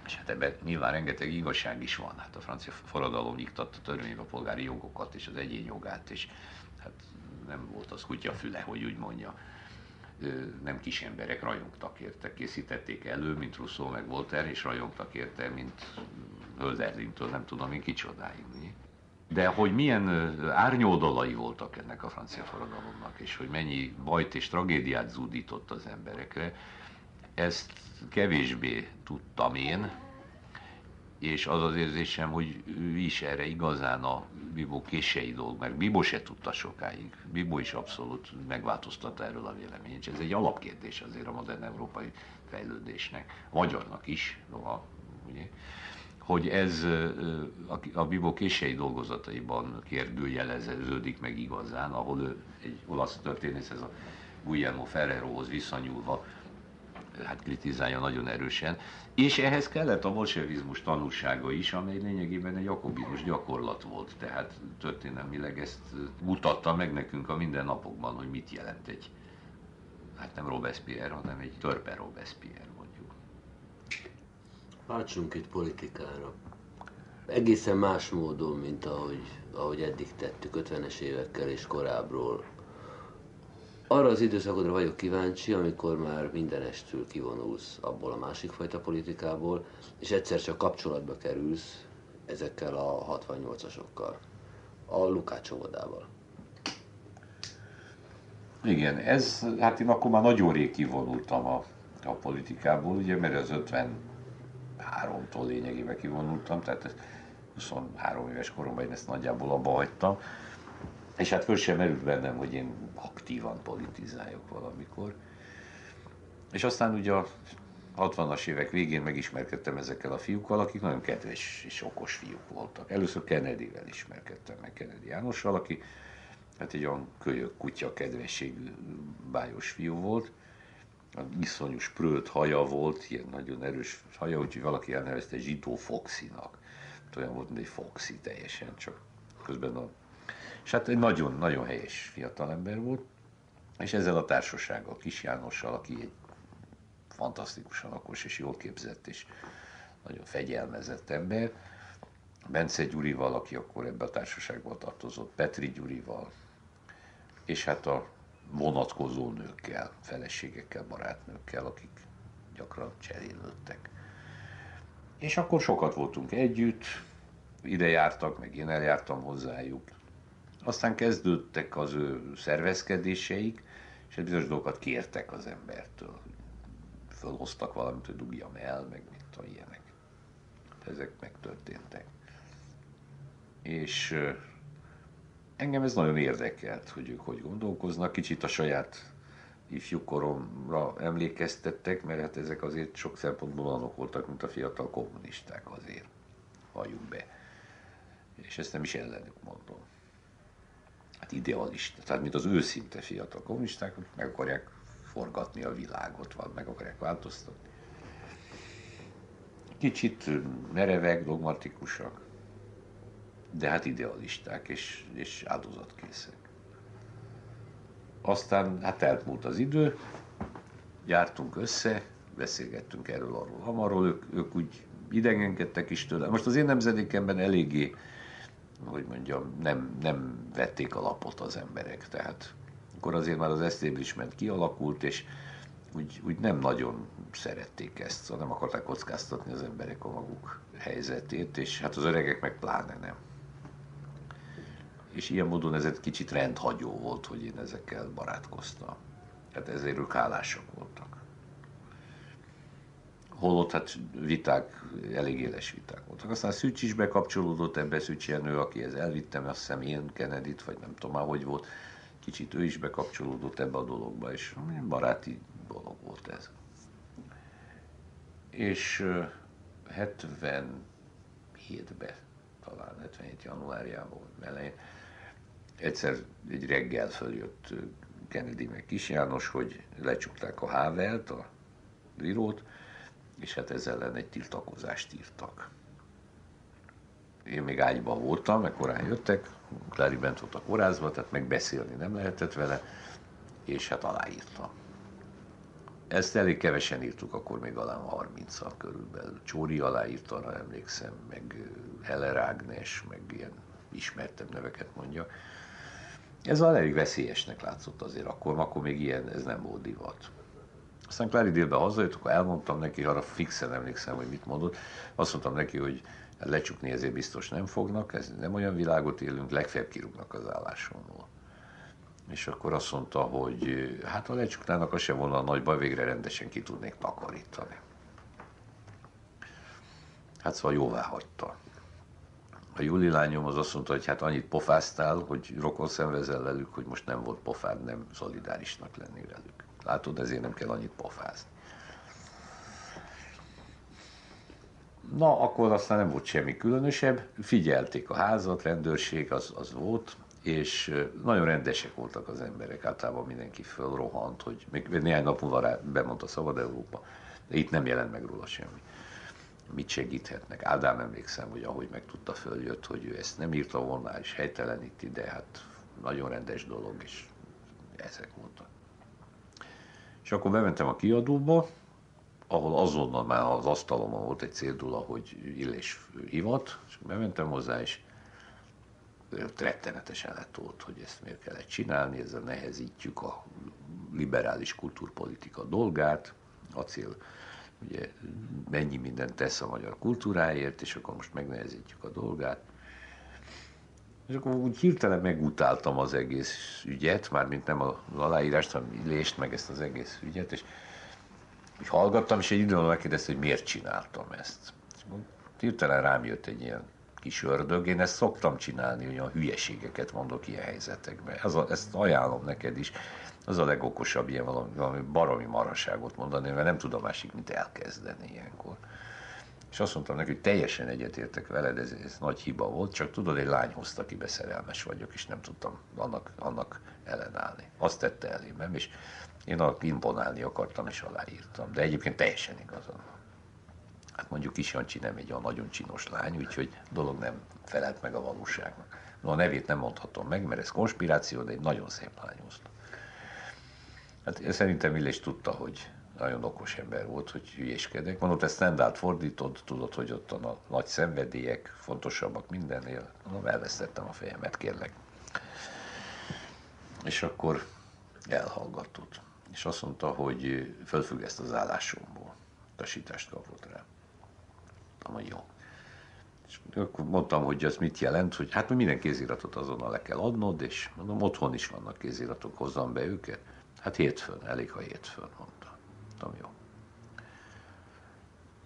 És hát ebben nyilván rengeteg igazság is van. Hát a francia forradalom iktatta törvénybe a polgári jogokat és az egyén jogát, és hát nem volt az kutyafüle, hogy úgy mondja. Nem kis emberek rajongtak érte, készítették elő, mint Rousseau meg Voltaire, és rajongtak érte, mint Hölderlintől, nem tudom én kicsodáig. De hogy milyen árnyoldalai voltak ennek a francia forradalomnak, és hogy mennyi bajt és tragédiát zúdított az emberekre, ezt kevésbé tudtam én, és az az érzésem, hogy ő is erre igazán a Bibó kései dolg, mert Bibó se tudta sokáig. Bibó is abszolút megváltoztatta erről a véleményét. Ez egy alapkérdés azért a modern európai fejlődésnek, a magyarnak is, ugye, hogy ez a Bibó késői dolgozataiban kérdőjeleződik meg igazán, ahol ő egy olasz történész, ez a Guillermo Ferrerohoz visszanyúlva, hát kritizálja nagyon erősen, és ehhez kellett a bolsevizmus tanulsága is, amely lényegében egy jakobinus gyakorlat volt, tehát történelmileg ezt mutatta meg nekünk a mindennapokban, hogy mit jelent egy, hát nem Robespierre, hanem egy törpe Robespierre mondjuk. Váltsunk itt politikára. Egészen más módon, mint ahogy eddig tettük 50-es évekkel és korábbról. Arra az időszakodra vagyok kíváncsi, amikor már mindenestül kivonulsz abból a másik fajta politikából, és egyszer csak kapcsolatba kerülsz ezekkel a 68-asokkal, a Lukács óvodával. Igen, hát én akkor már nagyon rég kivonultam a politikából, ugye, mert az 53-tól lényegében kivonultam, tehát 23 éves koromban én ezt nagyjából abba hagytam. És hát föl sem merült bennem, hogy én aktívan politizáljak valamikor. És aztán ugye a 60-as évek végén megismerkedtem ezekkel a fiúkkal, akik nagyon kedves és okos fiúk voltak. Először Kennedyvel ismerkedtem meg, Kennedy Jánossal, aki hát egy olyan kölyök kutya kedvességű bájos fiú volt. Iszonyú sprölt haja volt, ilyen nagyon erős haja, úgyhogy valaki elnevezte Zsitó Foxinak. Olyan volt, mint egy Foxy teljesen, csak közben és hát egy nagyon-nagyon helyes fiatalember volt, és ezzel a társasággal, Kis Jánossal, aki egy fantasztikusan okos és jól képzett és nagyon fegyelmezett ember, Bence Gyurival, aki akkor ebbe a társaságban tartozott, Petri Gyurival, és hát a vonatkozó nőkkel, feleségekkel, barátnőkkel, akik gyakran cserélődtek. És akkor sokat voltunk együtt, ide jártak, meg én eljártam hozzájuk. Aztán kezdődtek az ő szervezkedéseik, és egy bizonyos dolgokat kértek az embertől. Fölhoztak valamit, hogy dugjam el, meg mit ilyenek. Ezek megtörténtek. És engem ez nagyon érdekelt, hogy ők hogy gondolkoznak. Kicsit a saját ifjúkoromra emlékeztettek, mert hát ezek azért sok szempontból olyanok voltak, mint a fiatal kommunisták azért. Valljuk be. És ezt nem is ellenük mondom. Hát idealista, tehát mint az őszinte fiatal kommunisták, akik meg akarják forgatni a világot, meg akarják változtatni. Kicsit merevek, dogmatikusak, de hát idealisták és áldozatkészek. Aztán hát elmúlt az idő, jártunk össze, beszélgettünk arról, amarról, ők úgy idegenkedtek is tőle. Most az én nemzedékemben eléggé, hogy mondjam, nem vették a lapot az emberek, tehát akkor azért már az establishment kialakult, és úgy nem nagyon szerették ezt, szóval nem akarták kockáztatni az emberek a maguk helyzetét, és hát az öregek meg pláne nem. És ilyen módon ez egy kicsit rendhagyó volt, hogy én ezekkel barátkoztam. Hát ezért ők hálásak voltak. Holott hát viták, elég éles viták voltak. Aztán Szűcs is bekapcsolódott ebbe, Szűcs Jenő, akihez elvittem, azt hiszem én Kennedyt, vagy nem tudom már, hogy volt. Kicsit ő is bekapcsolódott ebbe a dologba, és baráti dolog volt ez. És 77-ben, talán 77 januárjában, elején, egyszer egy reggel följött Kennedy meg Kis János, hogy lecsukták a Havelt, a bírót, és hát ezzel ellen egy tiltakozást írtak. Én még ágyban voltam, meg korán jöttek, Klári bent volt a kórházban, tehát megbeszélni nem lehetett vele, és hát aláírtam. Ezt elég kevesen írtuk, akkor még alá 30-al körülbelül. Csóri aláírta, arra emlékszem, meg Heller Ágnes, meg ilyen ismertebb neveket mondja. Ez elég veszélyesnek látszott azért akkor még ilyen, ez nem volt divat. Aztán Klári délben hazajött, akkor elmondtam neki, arra fixen emlékszem, hogy mit mondott. Azt mondtam neki, hogy lecsukni ezért biztos nem fognak, ez nem olyan világot élünk, legfeljebb kirúgnak az állásomból. És akkor azt mondta, hogy hát ha lecsuknának, az sem volna a nagy baj, végre rendesen ki tudnék takarítani. Hát szóval jóvá hagyta. A Juli lányom az azt mondta, hogy hát annyit pofáztál, hogy rokon szenvezel velük, hogy most nem volt pofád nem szolidárisnak lenni velük. Látod, ezért nem kell annyit pofázni. Na, akkor aztán nem volt semmi különösebb, figyelték a házat, rendőrség, az volt, és nagyon rendesek voltak az emberek, általában mindenki fölrohant, hogy még néhány nap múlva rá bemondta Szabad Európa, de itt nem jelent meg róla semmi. Mit segíthetnek? Ádám, emlékszem, hogy ahogy megtudta, följött, hogy ő ezt nem írta volna, és helyteleníti, de hát nagyon rendes dolog, és ezek voltak. És akkor bementem a kiadóba, ahol azonnal már az asztalomon volt egy cédula, hogy Illés hivat, és bementem hozzá, és rettenetesen letolt, hogy ezt miért kellett csinálni, ezzel nehezítjük a liberális kultúrpolitika dolgát, Acél ugye mennyi mindent tesz a magyar kultúráért, és akkor most megnehezítjük a dolgát. És akkor úgy hirtelen megutáltam az egész ügyet, mármint nem az aláírást, hanem Illést, meg ezt az egész ügyet, és úgy hallgattam, és egy időn megkérdezte, hogy miért csináltam ezt. És hirtelen rám jött egy ilyen kis ördög, én ezt szoktam csinálni, hogy olyan hülyeségeket mondok ilyen helyzetekben. Ezt ajánlom neked is. Az a legokosabb ilyen valami baromi maraságot mondani, mert nem tudom másik, mint elkezdeni ilyenkor. És azt mondtam neki, hogy teljesen egyetértek veled, ez nagy hiba volt, csak tudod, egy lány hozta, akibe szerelmes vagyok, és nem tudtam annak ellenállni. Azt tette elém, és én imponálni akartam, és aláírtam. De egyébként teljesen igazad. Hát mondjuk Kis Jancsi nem egy olyan nagyon csinos lány, úgyhogy a dolog nem felelt meg a valóságnak. No, a nevét nem mondhatom meg, mert ez konspiráció, de egy nagyon szép lány hozta. Hát szerintem Illés tudta, hogy nagyon okos ember volt, hogy hülyéskedek. Mondott, ezt Stendhalt fordítod, tudod, hogy ott a nagy szenvedélyek fontosabbak mindennél. Mondom, elvesztettem a fejemet, kérlek. És akkor elhallgatott. És azt mondta, hogy fölfüggeszt az állásomból. Tasítást kapott rá. Mondom, jó. És akkor mondtam, hogy ez mit jelent, hogy hát minden kéziratot azonnal le kell adnod, és mondom, otthon is vannak kéziratok, hozzam be őket. Hát hétfőn, elég, ha hétfőn, mondta. Mondtam, jó.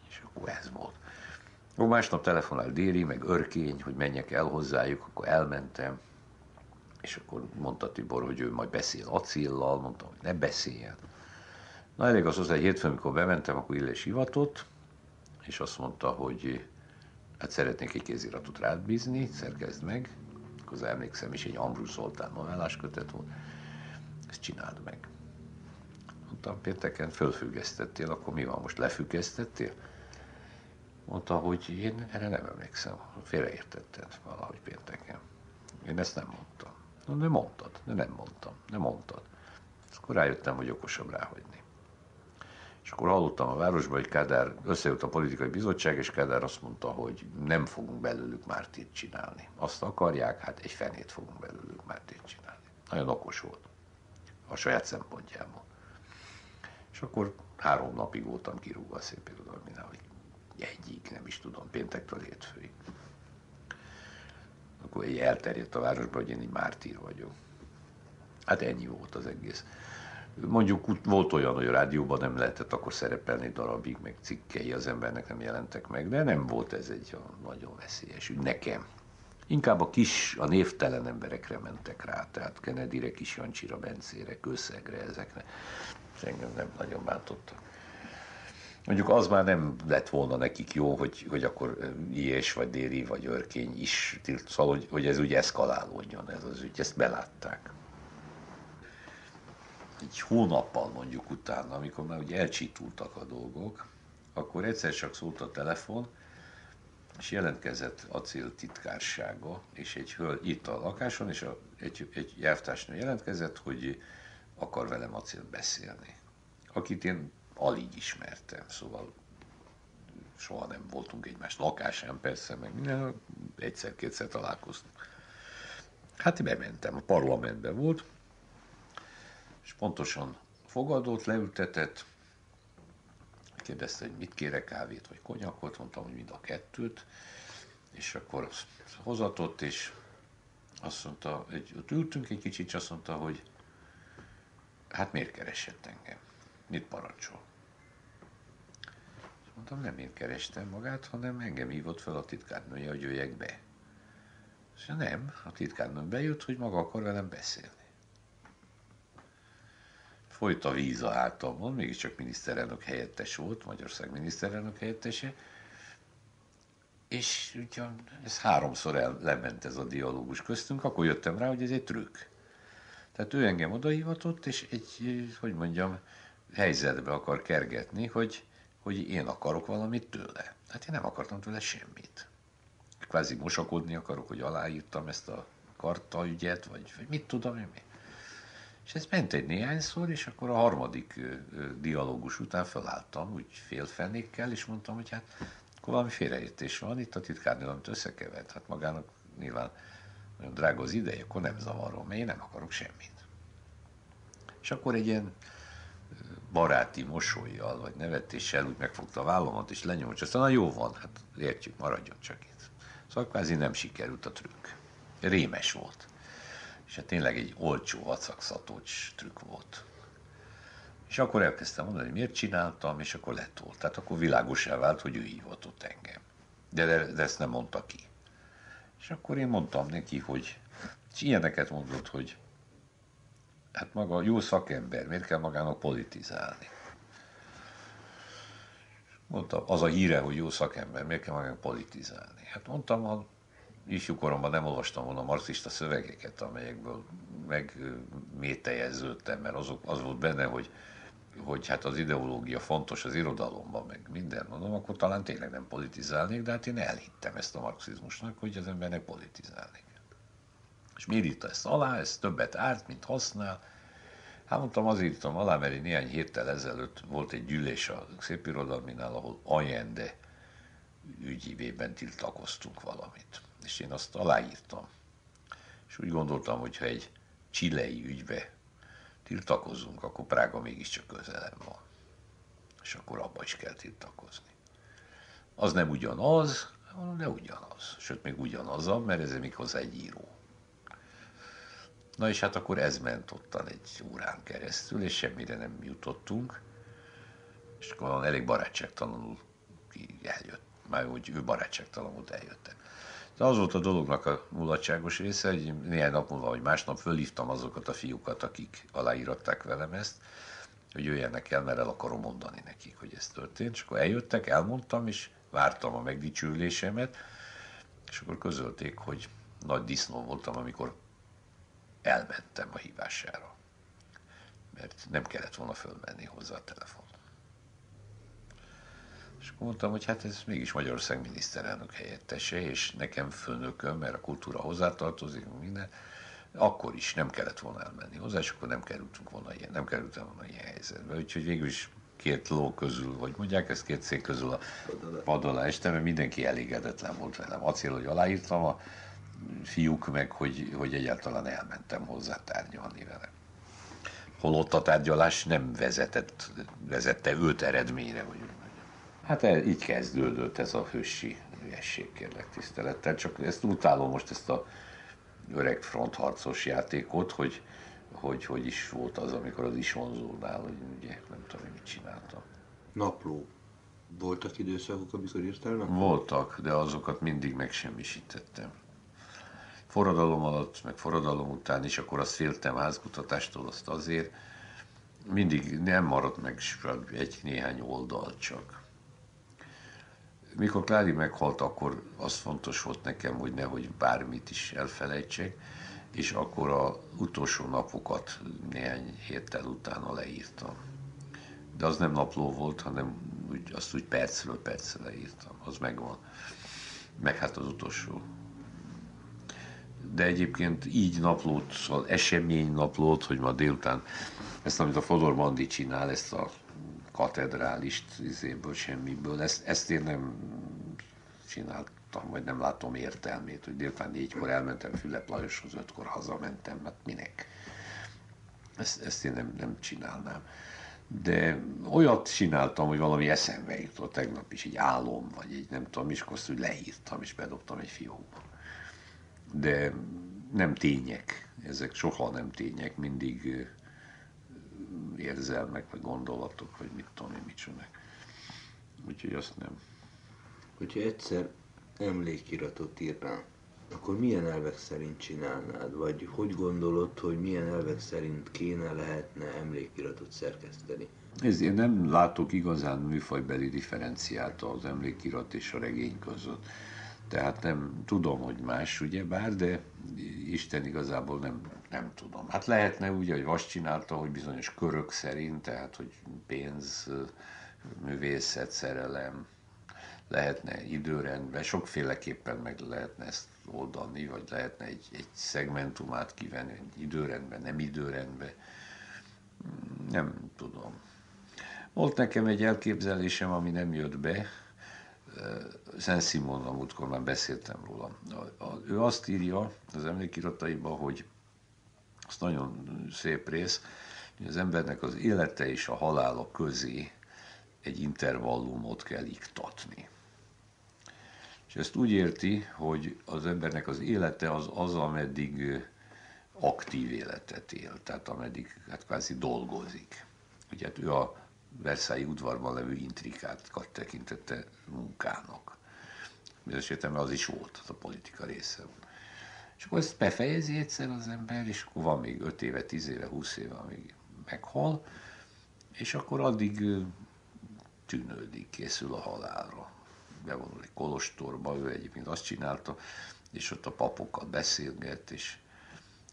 És akkor ez volt. Akkor másnap telefonál Déri, meg Örkény, hogy menjek el hozzájuk, akkor elmentem, és akkor mondta Tibor, hogy ő majd beszél Acéllal, mondtam, hogy ne beszéljen. Na elég az hozzá, hogy hétfőn, amikor bementem, akkor Illés hivatott, és azt mondta, hogy hát szeretnék egy kéziratot rád bízni, szerkezd meg. Akkor emlékszem is, egy Ambrus Zoltán novellás kötet volt. Ezt csináld meg. Mondtam, pénteken fölfüggesztettél, akkor mi van, most lefüggesztettél? Mondta, hogy én erre nem emlékszem, félreértetted valahogy pénteken. Én ezt nem mondtam. De mondtad, de nem mondtam, nem mondtad. És akkor rájöttem, hogy okosabb ráhagyni. És akkor hallottam a városban, hogy Kádár összejött a politikai bizottság, és Kádár azt mondta, hogy nem fogunk belőlük mártírt csinálni. Azt akarják, hát egy fenét fogunk belőlük mártírt csinálni. Nagyon okos volt. A saját szempontjából. És akkor 3 napig voltam kirúgva a Szépirodalminál, hogy egyik, nem is tudom, péntektől hétfőig. Akkor egy elterjedt a városban, hogy én egy mártír vagyok. Hát ennyi volt az egész. Mondjuk volt olyan, hogy a rádióban nem lehetett akkor szerepelni darabig, meg cikkei az embernek nem jelentek meg, de nem volt ez egy nagyon veszélyes ügy nekem. Inkább a névtelen emberekre mentek rá, tehát Kennedyre, Kis Jancsira, Bencére, Kőszegre, ezekre. És engem nem nagyon bántottak. Mondjuk az már nem lett volna nekik jó, hogy akkor Ilyes, vagy Déri, vagy Örkény is, szóval, hogy ez úgy eszkalálódjon, ez az ügy, ezt belátták. Egy hónappal mondjuk utána, amikor már ugye elcsitultak a dolgok, akkor egyszer csak szólt a telefon, és jelentkezett Acél titkársága, és egy hölgy itt a lakáson, és egy elvtársnő jelentkezett, hogy akar velem Acél beszélni. Akit én alig ismertem, szóval soha nem voltunk egymás lakásán, persze, meg minden, egyszer-kétszer találkoztunk. Hát bementem, a parlamentben volt, és pontosan fogadott, leültetett, kérdezte, hogy mit kérek, kávét vagy konyakot, mondtam, hogy mind a kettőt, és akkor hozatott, és azt mondta, ott ültünk egy kicsit, és azt mondta, hogy hát miért keresett engem? Mit parancsol? És mondtam, nem én kerestem magát, hanem engem hívott fel a titkárnője, hogy jöjjek be. És nem, a titkárnő bejött, hogy maga akar velem beszélni. Folyt a víz a hátamon, mégiscsak miniszterelnök helyettes volt, Magyarország miniszterelnök helyettese, És ugye ez 3-szor lement ez a dialógus köztünk, akkor jöttem rá, hogy ez egy trükk. Tehát ő engem odahivatott, és egy, hogy mondjam, helyzetbe akar kergetni, hogy én akarok valamit tőle. Hát én nem akartam tőle semmit. Kvázi mosakodni akarok, hogy aláírtam ezt a kartaügyet, vagy mit tudom én mi. És ez ment egy néhányszor, és akkor a harmadik dialógus után felálltam, úgy félfenékkel, és mondtam, hogy hát akkor valami félreértés van, itt a titkárnő, amit összekevert. Hát magának nyilván nagyon drága az ideje, akkor nem zavarom, mert én nem akarok semmit. És akkor egy ilyen baráti mosollyal, vagy nevetéssel úgy megfogta a vállamat, és lenyomott, és aztán jó van, hát értjük, maradjon csak itt. Szóval kvázi nem sikerült a trükk. Rémes volt. És hát tényleg egy olcsó vacakszatós trükk volt. És akkor elkezdtem mondani, hogy miért csináltam, és akkor letolt. Tehát akkor világosá vált, hogy ő hivatott engem. De ezt nem mondta ki. És akkor én mondtam neki, hogy, és ilyeneket mondott, hogy hát maga jó szakember, miért kell magának politizálni? Mondtam, az a híre, hogy jó szakember, miért kell magának politizálni? Hát mondtam, a ifjúkoromban nem olvastam volna marxista szövegeket, amelyekből megmétejeződtem, mert az volt benne, hogy hát az ideológia fontos az irodalomban, meg minden, mondom, akkor talán tényleg nem politizálnék, de hát én elhittem ezt a marxizmusnak, hogy az embernek politizálni kell. És miért írta ezt alá, ez többet árt, mint használ. Hát mondtam, azért írtam alá, mert néhány héttel ezelőtt volt egy gyűlés a Szépirodalminál, ahol Allende ügyében tiltakoztunk valamit. És én azt aláírtam. És úgy gondoltam, hogy ha egy chilei ügybe tiltakozunk, akkor Prága mégiscsak közelebb van. És akkor abba is kell tiltakozni. Az nem ugyanaz, de ugyanaz. Sőt, még ugyanazabb, mert ez még hozzá egy író. Na és hát akkor ez ment ottan egy órán keresztül, és semmire nem jutottunk. És akkor elég barátságtalanul eljött. Már úgy ő barátságtalanul eljöttek. De az volt a dolognak a mulatságos része, hogy néhány nap múlva, vagy másnap fölhívtam azokat a fiúkat, akik aláíratták velem ezt, hogy jöjjenek el, mert el akarom mondani nekik, hogy ez történt. És akkor eljöttek, elmondtam, és vártam a megdicsőülésemet, és akkor közölték, hogy nagy disznó voltam, amikor elmentem a hívására. Mert nem kellett volna fölmenni hozzá a telefon. És akkor mondtam, hogy hát ez mégis Magyarország miniszterelnök helyettese, és nekem főnököm, mert a kultúra hozzátartozik, minden, akkor is nem kellett volna elmenni hozzá, és akkor nem kerültem volna ilyen helyzetbe. Úgyhogy végül is két ló közül, vagy mondják ezt, két szék közül a pad alá estem, mert mindenki elégedetlen volt velem. Acél, hogy aláírtam, a fiúk meg, hogy egyáltalán elmentem hozzá tárgyalni vele. Holott a tárgyalás nem vezette őt eredményre, vagy hát így kezdődött ez a hősi ügyesség, kérlek tisztelettel, csak ezt utálom most, ezt a öreg frontharcos játékot, hogy is volt az, amikor az Isonzónál, hogy ugye nem tudom, mit csináltam. Napló. Voltak időszakok, amikor írtál naplót? Voltak, de azokat mindig megsemmisítettem. Forradalom alatt, meg forradalom után is, akkor azt féltem házkutatástól, azt azért. Mindig nem maradt meg egy-néhány oldal csak. Mikor Klári meghalt, akkor az fontos volt nekem, hogy nehogy bármit is elfelejtsek, és akkor az utolsó napokat néhány héttel utána leírtam. De az nem napló volt, hanem azt úgy percről percre leírtam, az megvan. Meg hát az utolsó. De egyébként így naplót, szóval eseménynaplót, hogy ma délután ezt, amit a Fodor Bandi csinál, ezt a katedrálist izéből, semmiből, ezt én nem csináltam, vagy nem látom értelmét, hogy délután 4-kor elmentem Fülep Lajoshoz, 5-kor hazamentem, hát minek? Ezt én nem csinálnám. De olyat csináltam, hogy valami eszembe jutott tegnap is, egy álom, vagy egy nem tudom, és azt úgy leírtam, és bedobtam egy fiókba. De nem tények, ezek soha nem tények, mindig érzelmek, vagy gondolatok, vagy mit tudom én, mit csinálnak. Úgyhogy azt nem. Hogyha egyszer emlékiratot írnál, akkor milyen elvek szerint csinálnád? Vagy hogy gondolod, hogy milyen elvek szerint lehetne emlékiratot szerkeszteni? Én nem látok igazán műfajbeli differenciát az emlékirat és a regény között. Tehát nem tudom, hogy más, ugyebár, de Isten igazából nem tudom. Hát lehetne úgy, hogy Vas csinálta, hogy bizonyos körök szerint, tehát hogy pénz, művészet, szerelem, lehetne időrendben, sokféleképpen meg lehetne ezt oldani, vagy lehetne egy szegmentumát kivenni, egy időrendben, nem időrendben. Nem tudom. Volt nekem egy elképzelésem, ami nem jött be. Saint-Simonnal múltkor már beszéltem róla. Ő azt írja az emlékirataiban, hogy az nagyon szép rész, hogy az embernek az élete és a halála közé egy intervallumot kell iktatni. És ezt úgy érti, hogy az embernek az élete az ameddig aktív életet él, tehát ameddig hát kvázi dolgozik. Ugye hát ő a Versailles udvarban levő intrikákat tekintette munkának. Bizonyos értelemben az is volt, az a politika része. És akkor ezt befejezi egyszer az ember, és akkor van még 5 éve, 10 éve, 20 éve, amíg meghal, és akkor addig tűnődik, készül a halálra. Bevonul egy kolostorba, ő egyébként azt csinálta, és ott a papokkal beszélget, és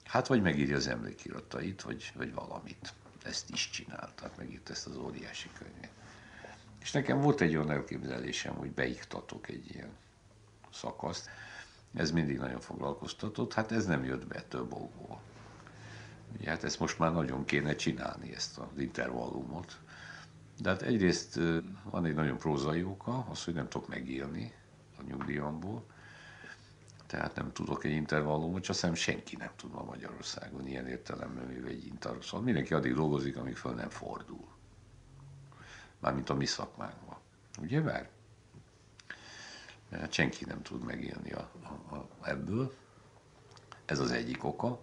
hát vagy megírja az emlékiratait, vagy valamit. Ezt is csinálta, megírta ezt az óriási könyvet. És nekem volt egy olyan elképzelésem, hogy beiktatok egy ilyen szakaszt. Ez mindig nagyon foglalkoztatott, hát ez nem jött be több okból. Ugye, hát ezt most már nagyon kéne csinálni, ezt az intervallumot. De hát egyrészt van egy nagyon prózai oka, az, hogy nem tudok megírni a nyugdíjamból, tehát nem tudok egy intervallumot, csak azt senki nem tud ma Magyarországon ilyen értelemben, mivel egy intervallum. Szóval mindenki addig dolgozik, amíg föl nem fordul. Mármint a mi szakmánkban. Ugye vár? Hát senki nem tud megélni ebből. Ez az egyik oka.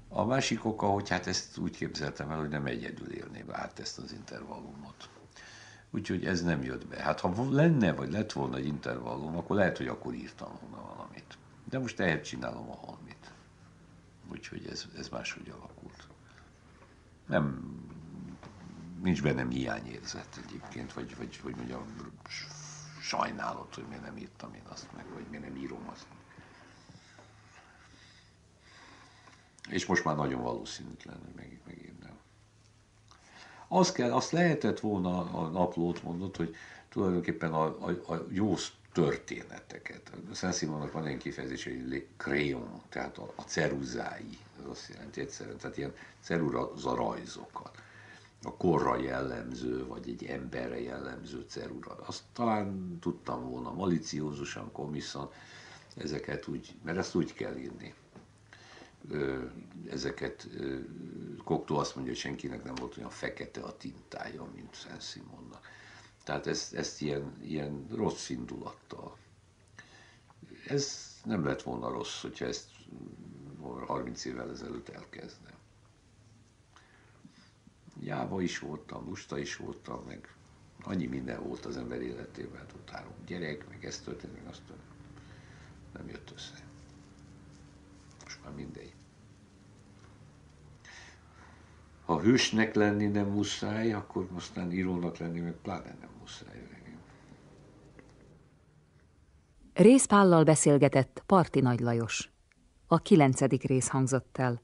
A másik oka, hogy hát ezt úgy képzeltem el, hogy nem egyedül élném át ezt az intervallumot. Úgyhogy ez nem jött be. Hát ha lenne, vagy lett volna egy intervallum, akkor lehet, hogy akkor írtam volna valamit. De most ehhez csinálom a holmit. Úgyhogy ez máshogy alakult. Nincs bennem hiányérzet egyébként, vagy mondjam, sajnálat, hogy miért nem írtam én azt meg, vagy miért nem írom azt. És most már nagyon valószínűtlen, hogy megírnám. Azt lehetett volna, a naplót mondott, hogy tulajdonképpen a jó történeteket. A Saint-Simonnak van ilyen kifejezés, hogy le crayon, tehát a ceruzái, az azt jelenti egyszerűen, tehát ilyen ceruza rajzokat. A korra jellemző, vagy egy emberre jellemző cerura. Azt talán tudtam volna maliciózusan, komiszan, ezeket úgy, mert ezt úgy kell írni. Ezeket Cocteau azt mondja, hogy senkinek nem volt olyan fekete a tintája, mint Saint-Simonnak. Tehát ezt ilyen rossz indulattal. Ez nem lett volna rossz, hogyha ezt 30 évvel ezelőtt elkezdem. Jáva is voltam, lusta is voltam, meg annyi minden volt az ember életében, ott 3 gyerek, meg ez történt, meg azt történt. Nem jött össze. Most már mindegy. Ha hősnek lenni nem muszáj, akkor aztán írónak lenni meg pláne nem muszáj. Réz Pállal beszélgetett Parti Nagy Lajos. A 9. rész hangzott el.